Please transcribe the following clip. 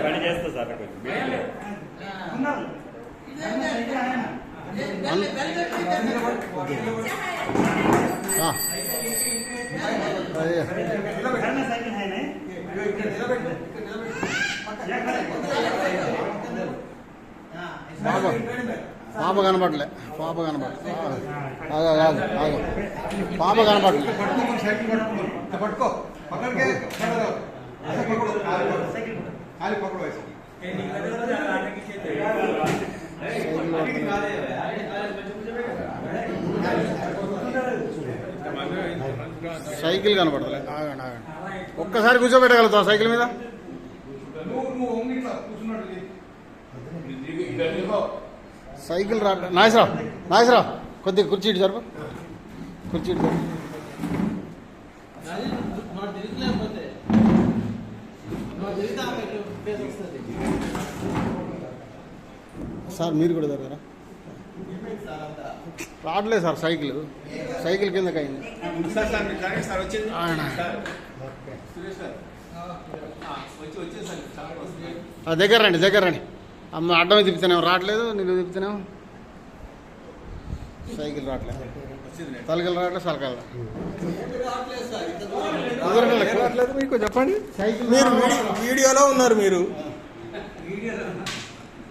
పని చేస్తా సార్ పాప కనపడలే పాప కనపడలే పాప కనపడలే పట్టుకో పక్కడికే సైకిల్ కనపడలే ఆగండి ఆగండి ఒక్కసారి కూర్చోబెట్టగలుగుతావు సైకిల్ మీద సైకిల్ రా నాగేశ్వరరావు కొద్దిగా కుర్చీ ఇటు జరుపు కుర్చీ ఇటు జరుపు సార్ మీరు కూడా జరగరా రావట్లేదు సార్ సైకిల్ కిందకి అయింది దగ్గర రండి అమ్మ అడ్డమే తిప్పుతున్నావు రావట్లేదు నీళ్ళు తిప్పుతున్నావు సైకిల్ రావట్లేదు తలకలు రావట్లేదు సలకాలు రావట్లేదు మీకు చెప్పండి సైకిల్ మీరు వీడియోలో ఉన్నారు మీరు